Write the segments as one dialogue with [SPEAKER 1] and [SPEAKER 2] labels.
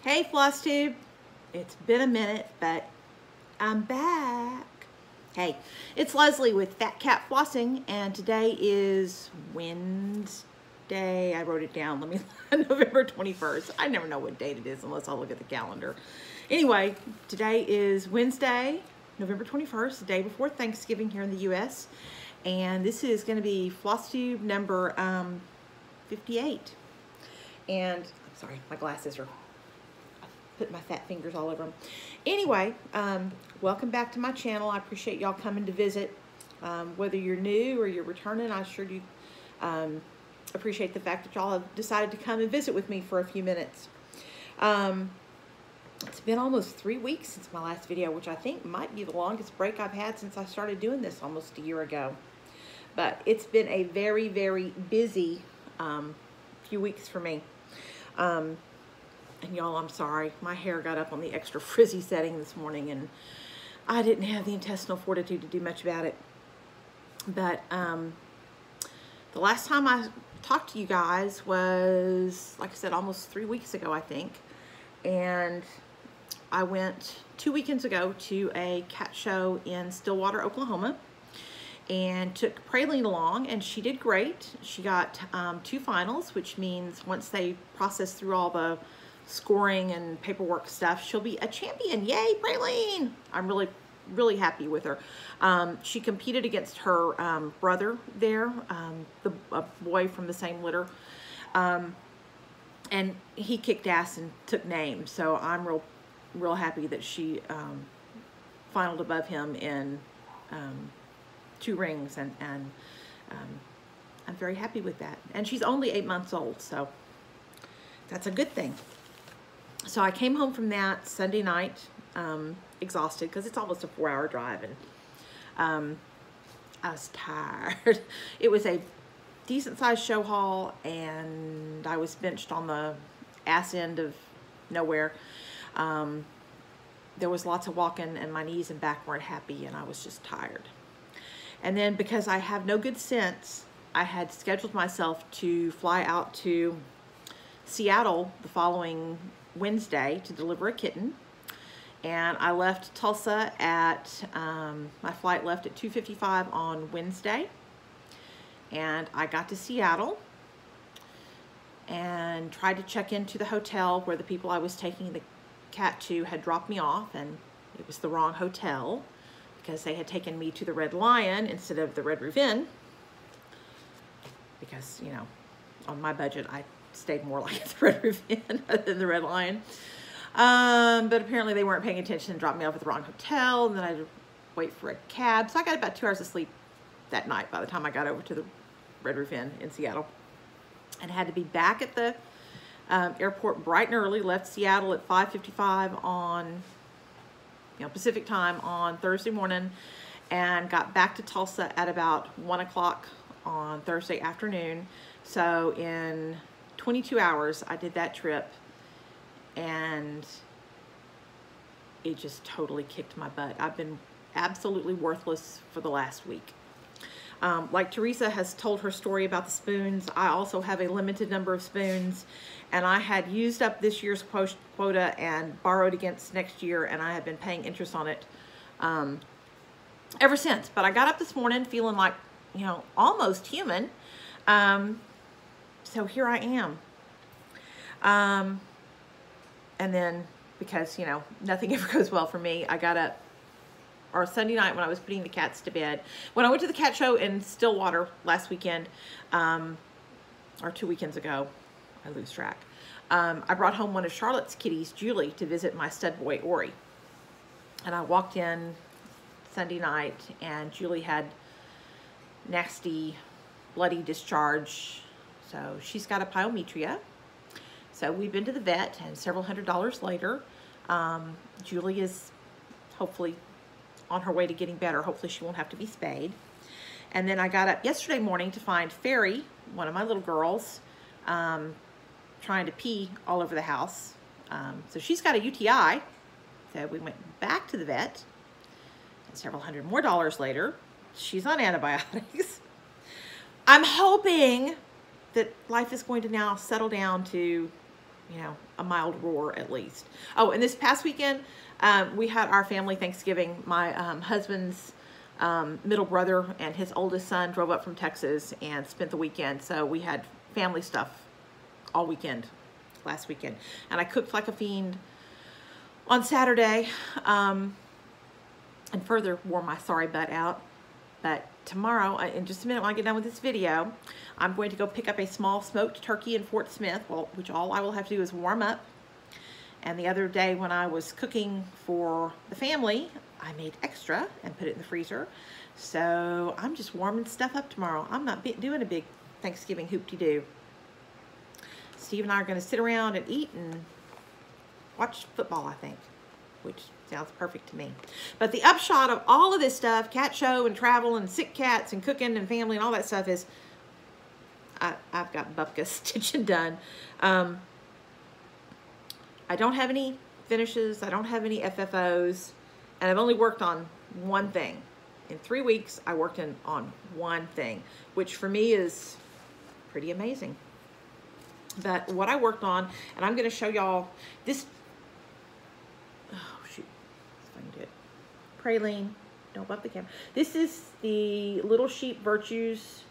[SPEAKER 1] Hey FlossTube, it's been a minute, but I'm back. Hey, it's Leslie with Fat Cat Flossing, and today is Wednesday. I wrote it down. Let me November 21st. I never know what date it is unless I look at the calendar. Anyway, today is Wednesday, November 21st, the day before Thanksgiving here in the U.S. And this is going to be FlossTube number 58. And I'm sorry, my glasses are put my fat fingers all over them. Anyway, welcome back to my channel. I appreciate y'all coming to visit. Whether you're new or you're returning, I sure do appreciate the fact that y'all have decided to come and visit with me for a few minutes. It's been almost 3 weeks since my last video, which I think might be the longest break I've had since I started doing this almost a year ago. But it's been a very, very busy few weeks for me. And y'all, I'm sorry. My hair got up on the extra frizzy setting this morning, and I didn't have the intestinal fortitude to do much about it. But the last time I talked to you guys was, like I said, almost 3 weeks ago, I think. And I went 2 weekends ago to a cat show in Stillwater, Oklahoma, and took Praline along, and she did great. She got 2 finals, which means once they process through all the scoring and paperwork stuff, she'll be a champion. Yay, Praline! I'm really, really happy with her. She competed against her brother there, a boy from the same litter, and he kicked ass and took names. So I'm real happy that she finaled above him in 2 rings, and I'm very happy with that. And she's only 8 months old, so that's a good thing. So I came home from that Sunday night, exhausted, because it's almost a 4-hour drive, and I was tired. It was a decent-sized show hall, and I was benched on the ass end of nowhere. There was lots of walking, and my knees and back weren't happy, and I was just tired. And then, because I have no good sense, I had scheduled myself to fly out to Seattle the following Wednesday to deliver a kitten, and I left Tulsa at my flight left at 2:55 on Wednesday, and I got to Seattle and tried to check into the hotel where the people I was taking the cat to had dropped me off, and it was the wrong hotel because they had taken me to the Red Lion instead of the Red Roof Inn, because, you know, on my budget I stayed more like the Red Roof Inn than the Red Lion. But apparently they weren't paying attention and dropped me off at the wrong hotel, and then I had to wait for a cab. So I got about 2 hours of sleep that night by the time I got over to the Red Roof Inn in Seattle, and had to be back at the airport bright and early. Left Seattle at 5:55 on Pacific time on Thursday morning, and got back to Tulsa at about 1 o'clock on Thursday afternoon. So in 22 hours, I did that trip, and it just totally kicked my butt. I've been absolutely worthless for the last week. Like Teresa has told her story about the spoons, I also have a limited number of spoons, and I had used up this year's quota and borrowed against next year, and I have been paying interest on it ever since. But I got up this morning feeling like, almost human. So here I am. And then, because, nothing ever goes well for me, I got up, or Sunday night when I was putting the cats to bed. When I went to the cat show in Stillwater last weekend, or 2 weekends ago, I lose track, I brought home one of Charlotte's kitties, Julie, to visit my stud boy, Ori. And I walked in Sunday night, and Julie had nasty, bloody discharge. So she's got a pyometria. So we've been to the vet, and several $100s later, Julie is hopefully on her way to getting better. Hopefully she won't have to be spayed. And then I got up yesterday morning to find Fairy, one of my little girls, trying to pee all over the house. So she's got a UTI. So we went back to the vet, and several $100 more later, she's on antibiotics. I'm hoping that life is going to now settle down to you know, a mild roar at least. Oh, and this past weekend, we had our family Thanksgiving. My husband's middle brother and his oldest son drove up from Texas and spent the weekend. So we had family stuff all weekend, last weekend. And I cooked like a fiend on Saturday, and further wore my sorry butt out. But tomorrow, in just a minute when I get done with this video, I'm going to go pick up a small smoked turkey in Fort Smith, which all I will have to do is warm up. And the other day when I was cooking for the family, I made extra and put it in the freezer. So I'm just warming stuff up tomorrow. I'm not doing a big Thanksgiving hoop-de-doo. Steve and I are going to sit around and eat and watch football, I think, which sounds perfect to me. But the upshot of all of this stuff, cat show and travel and sick cats and cooking and family and all that stuff is I've got Bupka stitching done. I don't have any finishes. I don't have any FFOs. And I've only worked on one thing. In 3 weeks, I worked on one thing, which for me is pretty amazing. But what I worked on, and I'm going to show y'all this. Oh, shoot. If I can do it. Praline. Don't bump the camera. This is the Little Sheep Virtues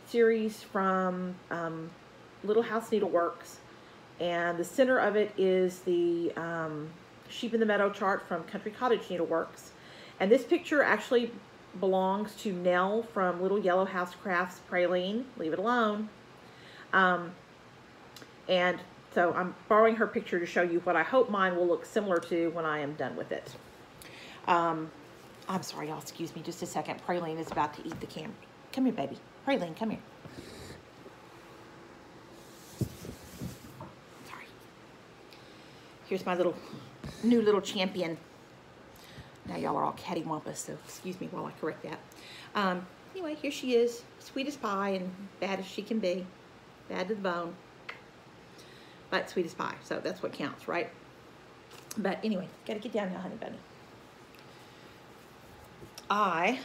[SPEAKER 1] series from Little House Needleworks. And the center of it is the Sheep in the Meadow chart from Country Cottage Needleworks. And this picture actually belongs to Nell from Little Yellow House Crafts Praline. Leave it alone. And so I'm borrowing her picture to show you what I hope mine will look similar to when I am done with it. I'm sorry, y'all, excuse me just a second. Praline is about to eat the camera. Come here, baby. Praline, come here. Sorry. Here's my new little champion. Now y'all are all cattywampus, so excuse me while I correct that. Anyway, here she is, sweet as pie and bad as she can be. Bad to the bone, but sweet as pie, so that's what counts, right? But anyway, gotta get down now, honey bunny. I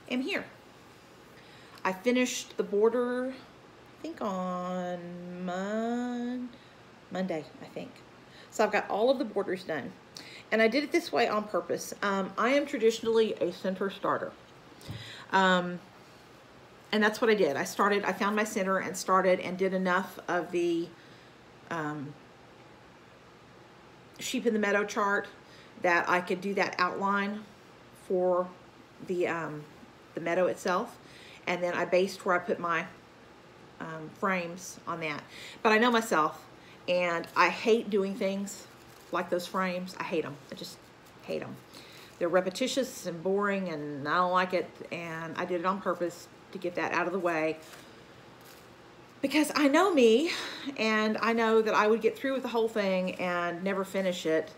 [SPEAKER 1] am here. I finished the border, I think on Monday, I think. So I've got all of the borders done. And I did it this way on purpose. I am traditionally a center starter. And that's what I did. I found my center and started and did enough of the Sheep in the Meadow chart that I could do that outline for the meadow itself. And then I based where I put my frames on that. But I know myself, and I hate doing things like those frames. I hate them. I just hate them. They're repetitious and boring, and I don't like it. And I did it on purpose to get that out of the way, because I know me, and I know that I would get through with the whole thing and never finish it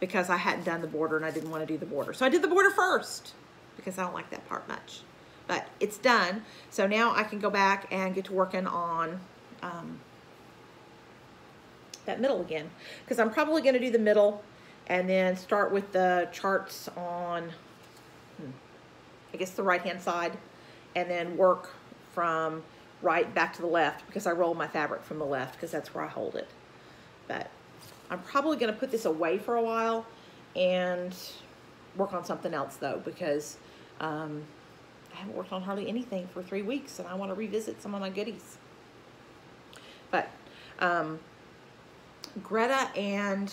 [SPEAKER 1] because I hadn't done the border and I didn't want to do the border. So I did the border first because I don't like that part much. But it's done. So now I can go back and get to working on that middle again, because I'm probably going to do the middle and then start with the charts on, I guess, the right-hand side, and then work from right back to the left, because I roll my fabric from the left because that's where I hold it. But I'm probably going to put this away for a while and work on something else, though, because I haven't worked on hardly anything for 3 weeks, and I want to revisit some of my goodies. But Greta and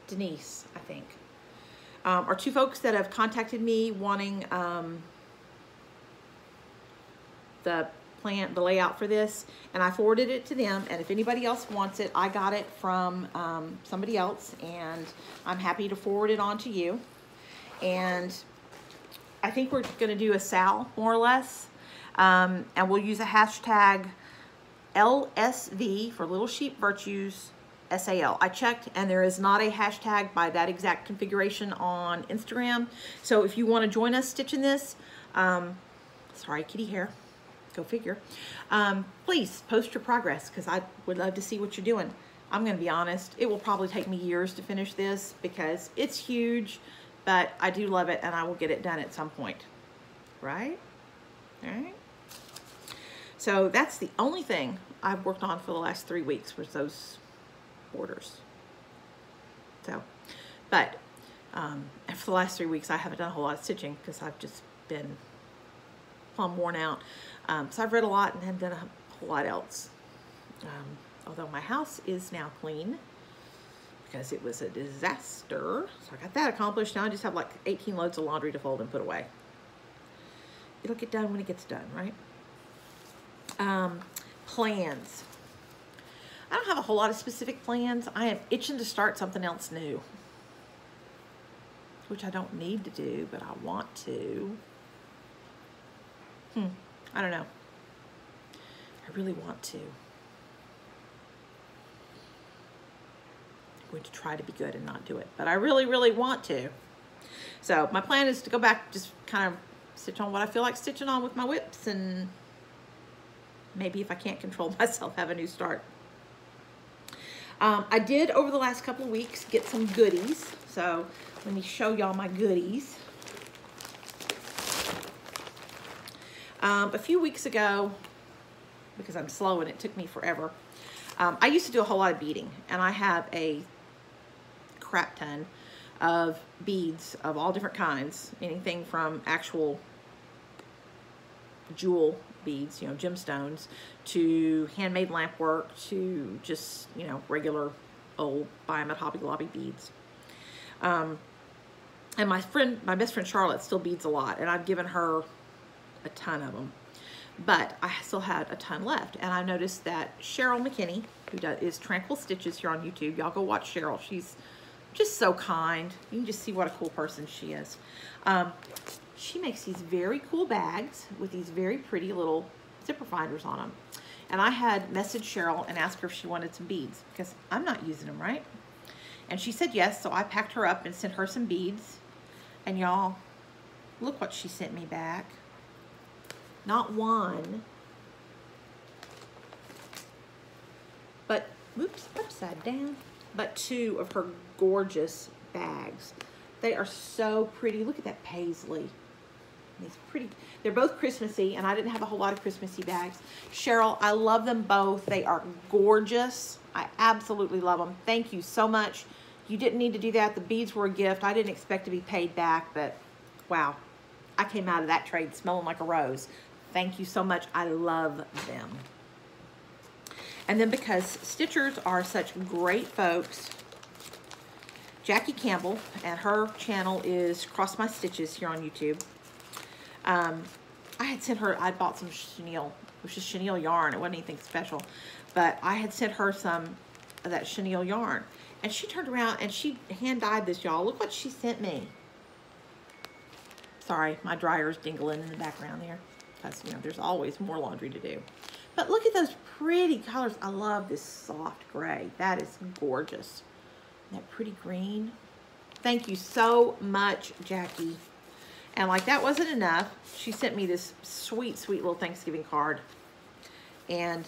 [SPEAKER 1] Denise, I think, are two folks that have contacted me wanting the layout for this, and I forwarded it to them. And if anybody else wants it, I got it from somebody else, and I'm happy to forward it on to you. And I think we're going to do a SAL, more or less, and we'll use a hashtag LSV for Little Sheep Virtues SAL. I checked, and there is not a hashtag by that exact configuration on Instagram. So if you want to join us stitching this, sorry, kitty hair, go figure, please post your progress, because I would love to see what you're doing. I'm going to be honest, it will probably take me years to finish this because it's huge, but I do love it, and I will get it done at some point. Right? All right. So that's the only thing I've worked on for the last 3 weeks was those borders. So, but and for the last 3 weeks, I haven't done a whole lot of stitching because I've just been plumb worn out. So I've read a lot and haven't done a whole lot else. Although my house is now clean because it was a disaster. So I got that accomplished. Now I just have like 18 loads of laundry to fold and put away. It'll get done when it gets done, right? Plans. I don't have a whole lot of specific plans. I am itching to start something else new, which I don't need to do, but I want to. I don't know. I really want to. I'm going to try to be good and not do it, but I really, really want to. So my plan is to go back, just kind of stitch on what I feel like stitching on with my whips, and maybe if I can't control myself, have a new start. I did over the last couple of weeks get some goodies. So let me show y'all my goodies. A few weeks ago, because I'm slow and it took me forever, I used to do a whole lot of beading, and I have a crap ton of beads of all different kinds, anything from actual jewel beads, you know, gemstones, to handmade lamp work, to just, you know, regular old buy 'em at Hobby Lobby beads. And my best friend Charlotte still beads a lot, and I've given her a ton of them, but I still had a ton left. And I noticed that Cheryl McKinney, who is Tranquil Stitches here on YouTube, y'all go watch Cheryl. She's just so kind. You can just see what a cool person she is. She makes these very cool bags with these very pretty little zipper finders on them. And I had messaged Cheryl and asked her if she wanted some beads, because I'm not using them, right? And she said yes, so I packed her up and sent her some beads. And y'all, look what she sent me back. Not one, but, oops, upside down, but 2 of her gorgeous bags. They are so pretty. Look at that paisley. It's pretty. They're both Christmassy, and I didn't have a whole lot of Christmassy bags. Cheryl, I love them both. They are gorgeous. I absolutely love them. Thank you so much. You didn't need to do that. The beads were a gift. I didn't expect to be paid back, but wow. I came out of that trade smelling like a rose. Thank you so much. I love them. And then because Stitchers are such great folks, Jackie Campbell, and her channel is Cross My Stitches here on YouTube. I had sent her, I bought some chenille, which is chenille yarn. It wasn't anything special, but I had sent her some of that chenille yarn. And she turned around and she hand dyed this, y'all. Look what she sent me. Sorry, my dryer's dingling in the background there, because, you know, there's always more laundry to do. But look at those pretty colors. I love this soft gray. That is gorgeous. That pretty green. Thank you so much, Jackie. And like that wasn't enough, she sent me this sweet, sweet little Thanksgiving card. And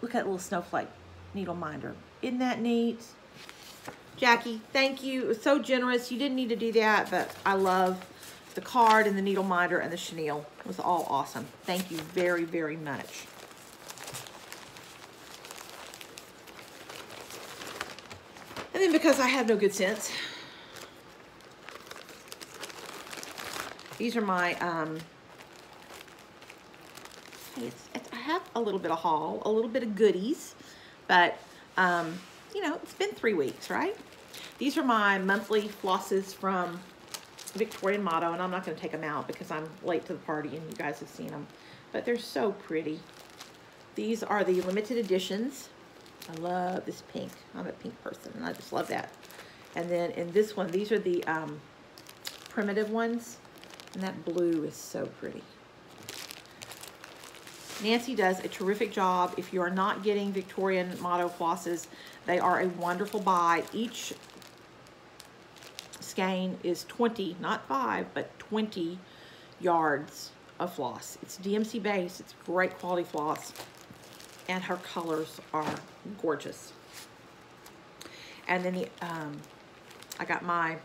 [SPEAKER 1] look at that little snowflake needle minder. Isn't that neat? Jackie, thank you. It was so generous. You didn't need to do that, but I love the card and the needle minder and the chenille. It was all awesome. Thank you very, very much. And then because I have no good sense, these are my, I have a little bit of haul, a little bit of goodies, but, you know, it's been 3 weeks, right? These are my monthly flosses from Victorian Motto, and I'm not going to take them out because I'm late to the party and you guys have seen them, but they're so pretty. These are the limited editions. I love this pink. I'm a pink person, and I just love that. And then in this one, these are the primitive ones, and that blue is so pretty. Nancy does a terrific job. If you are not getting Victorian Motto flosses, they are a wonderful buy. Each skein is 20, not 5, but 20 yards of floss. It's DMC base. It's great quality floss, and her colors are gorgeous. And then the, I got my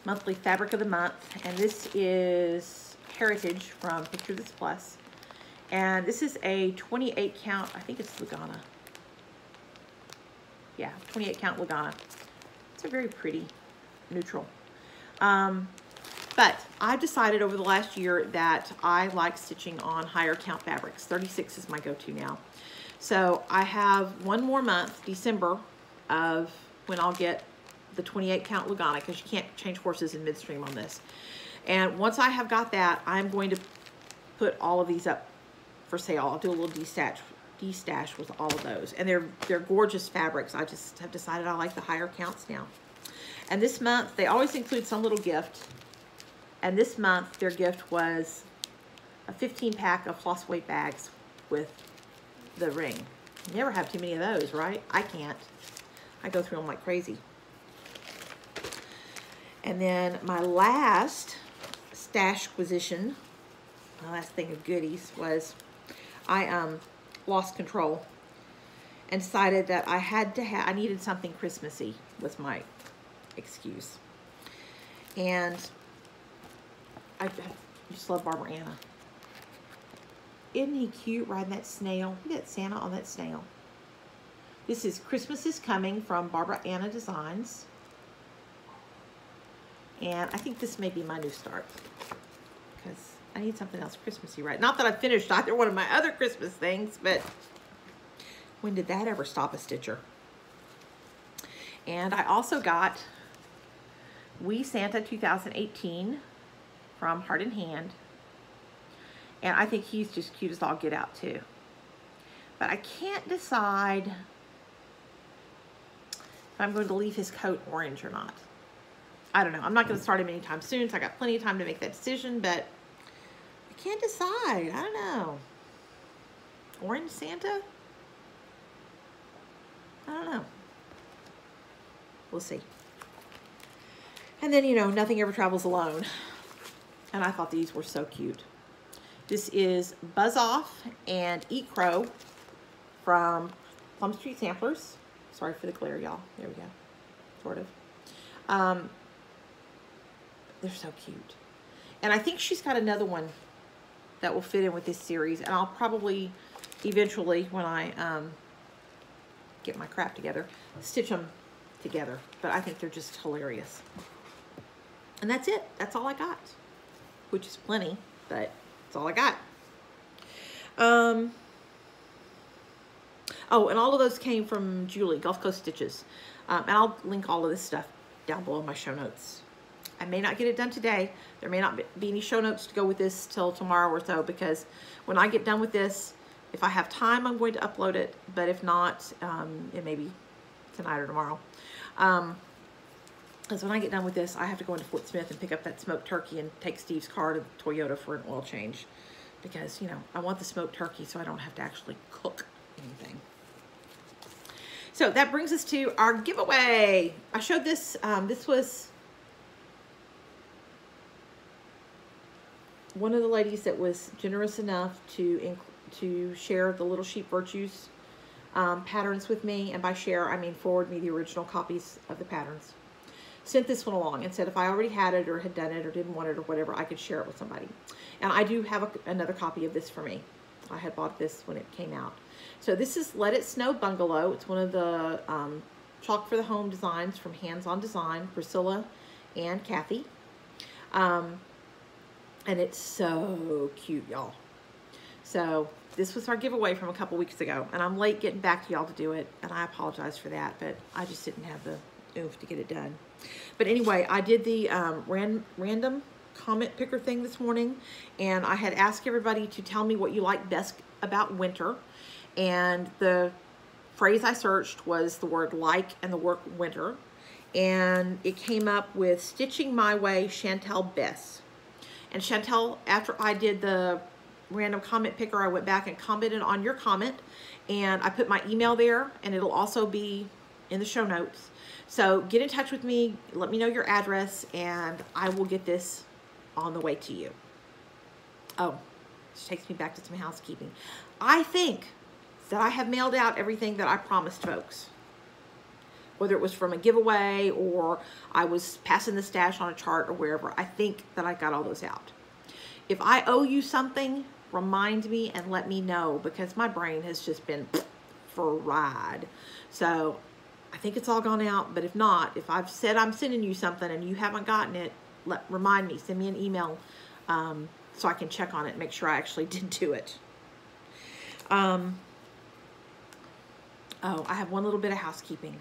[SPEAKER 1] monthly fabric of the month, and this is Heritage from Picture This Plus. And this is a 28 count, I think it's Lugana. Yeah, 28 count Lugana. It's a very pretty neutral. But I've decided over the last year that I like stitching on higher count fabrics. 36 is my go-to now. So I have one more month, December, of when I'll get the 28 count Lugana, because you can't change horses in midstream on this. And once I have got that, I'm going to put all of these up for sale. I'll do a little de-stash with all of those. And they're gorgeous fabrics. I just have decided I like the higher counts now. And this month, they always include some little gift. And this month, their gift was a 15 pack of floss weight bags with the ring. You never have too many of those, right? I can't. I go through them like crazy. And then my last stash acquisition, my last thing of goodies, was I lost control and decided that I needed something Christmassy, was my excuse. And I just love Barbara Anna. Isn't he cute riding that snail? Look at that Santa on that snail. This is Christmas is Coming from Barbara Anna Designs. And I think this may be my new start, because I need something else Christmassy, right? Not that I've finished either one of my other Christmas things, but when did that ever stop a stitcher? And I also got Wee Santa 2018 from Heart in Hand. And I think he's just cute as all get out too. But I can't decide if I'm going to leave his coat orange or not. I don't know. I'm not going to start him anytime soon, so I got plenty of time to make that decision, but I can't decide. I don't know. Orange Santa? I don't know. We'll see. And then, you know, Nothing Ever Travels Alone. And I thought these were so cute. This is Buzz Off and Eat Crow from Plum Street Samplers. Sorry for the glare, y'all. There we go. Sort of. They're so cute. And I think she's got another one that will fit in with this series. And I'll probably eventually, when I get my crap together, stitch them together. But I think they're just hilarious. And that's it. That's all I got. Which is plenty, but that's all I got. Oh, and all of those came from Julie, Gulf Coast Stitches. And I'll link all of this stuff down below in my show notes. I may not get it done today. There may not be any show notes to go with this till tomorrow or so, because when I get done with this, if I have time, I'm going to upload it. But if not, it may be tonight or tomorrow. Because when I get done with this, I have to go into Fort Smith and pick up that smoked turkey and take Steve's car to Toyota for an oil change. Because, you know, I want the smoked turkey so I don't have to actually cook anything. So that brings us to our giveaway. I showed this. This was one of the ladies that was generous enough to share the Little Sheep Virtues patterns with me. And by share, I mean forward me the original copies of the patterns. Sent this one along and said if I already had it or had done it or didn't want it or whatever, I could share it with somebody. And I do have another copy of this for me. I had bought this when it came out. So this is It Snow Bungalow. It's one of the Chalk for the Home designs from Hands On Design, Priscilla and Kathy. And it's so cute, y'all. So this was our giveaway from a couple weeks ago. And I'm late getting back to y'all to do it. And I apologize for that. But I just didn't have the oomph to get it done. But anyway, I did the random comment picker thing this morning. And I had asked everybody to tell me what you like best about winter. And the phrase I searched was the word like and the word winter. And it came up with Stitching My Way, Chantelle Bess. And Chantelle, after I did the random comment picker, I went back and commented on your comment. And I put my email there, and it'll also be in the show notes. So get in touch with me, let me know your address, and I will get this on the way to you. Oh, this takes me back to some housekeeping. I think that I have mailed out everything that I promised folks. Whether it was from a giveaway or I was passing the stash on a chart or wherever, I think that I got all those out. if I owe you something, remind me and let me know, because my brain has just been for a ride. So I think it's all gone out, but if not, if I've said I'm sending you something and you haven't gotten it, remind me, send me an email so I can check on it and make sure I actually did do it. Oh, I have one little bit of housekeeping.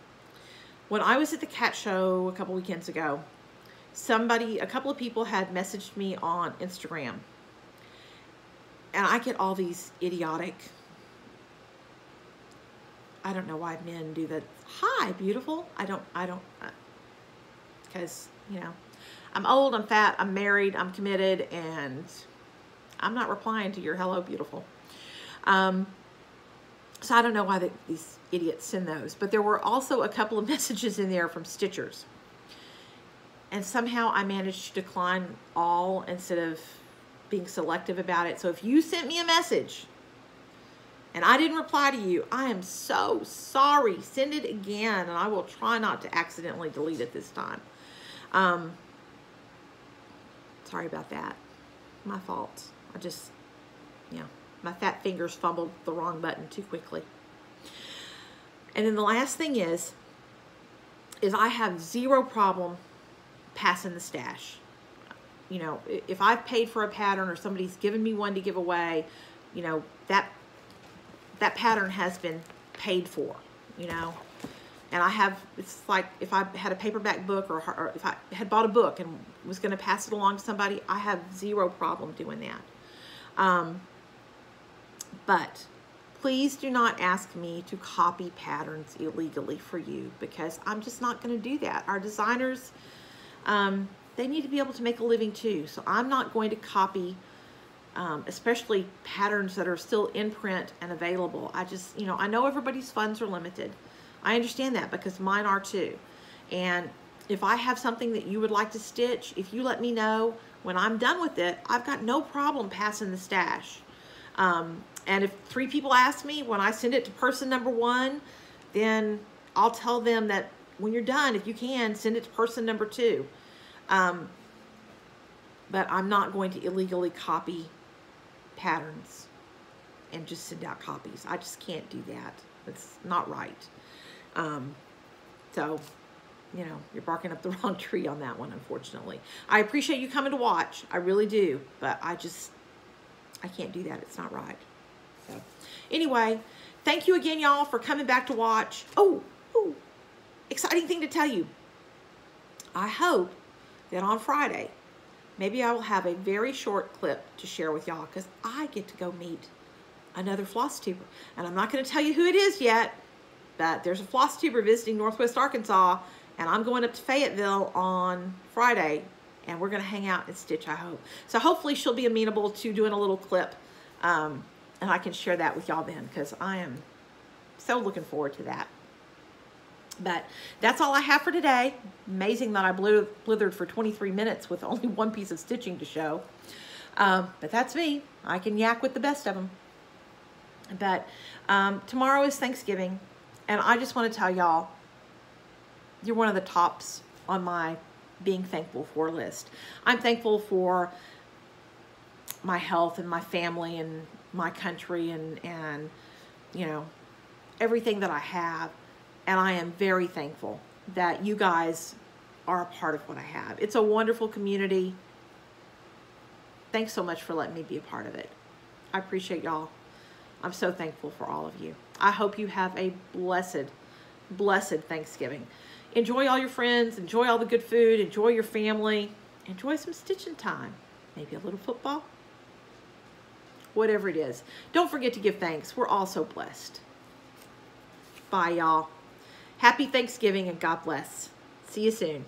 [SPEAKER 1] When I was at the cat show a couple weekends ago, a couple of people had messaged me on Instagram, and I get all these idiotic, I don't know why men do that. Hi, beautiful. I don't, because, you know, I'm old, I'm fat, I'm married, I'm committed, and I'm not replying to your hello, beautiful. So I don't know why these idiots send those, but there were also a couple of messages in there from Stitchers. And somehow I managed to decline all instead of being selective about it. So if you sent me a message and I didn't reply to you, I am so sorry. Send it again, and I will try not to accidentally delete it this time. Sorry about that. My fault. Yeah, my fat fingers fumbled the wrong button too quickly. And then the last thing is I have zero problem passing the stash. You know, if I've paid for a pattern or somebody's given me one to give away, you know, that pattern has been paid for, you know. And it's like if I had a paperback book or if I had bought a book and was going to pass it along to somebody, I have zero problem doing that. But please do not ask me to copy patterns illegally for you, because I'm just not going to do that. Our designers, they need to be able to make a living too. So I'm not going to copy, especially patterns that are still in print and available. You know, I know everybody's funds are limited. I understand that, because mine are too. And if I have something that you would like to stitch, if you let me know when I'm done with it, I've got no problem passing the stash. And if 3 people ask me, when I send it to person number 1, then I'll tell them that when you're done, if you can, send it to person number 2. But I'm not going to illegally copy patterns and just send out copies. I just can't do that. It's not right. So, you know, you're barking up the wrong tree on that one, unfortunately. I appreciate you coming to watch. I really do. But I can't do that. It's not right. So, anyway, thank you again, y'all, for coming back to watch. Oh, exciting thing to tell you. I hope that on Friday, maybe I will have a very short clip to share with y'all, because I get to go meet another FlossTuber. And I'm not going to tell you who it is yet, but there's a FlossTuber visiting Northwest Arkansas, and I'm going up to Fayetteville on Friday, and we're going to hang out and stitch, I hope. So hopefully she'll be amenable to doing a little clip, and I can share that with y'all then, because I am so looking forward to that. But that's all I have for today. Amazing that I blithered for 23 minutes with only one piece of stitching to show. But that's me. I can yak with the best of them. But tomorrow is Thanksgiving, and I just want to tell y'all, you're one of the tops on my being thankful for list. I'm thankful for my health and my family and my country and you know, everything that I have. And I am very thankful that you guys are a part of what I have. It's a wonderful community. Thanks so much for letting me be a part of it. I appreciate y'all. I'm so thankful for all of you. I hope you have a blessed, blessed Thanksgiving. Enjoy all your friends. Enjoy all the good food. Enjoy your family. Enjoy some stitching time. Maybe a little football. Whatever it is. Don't forget to give thanks. We're all so blessed. Bye, y'all. Happy Thanksgiving and God bless. See you soon.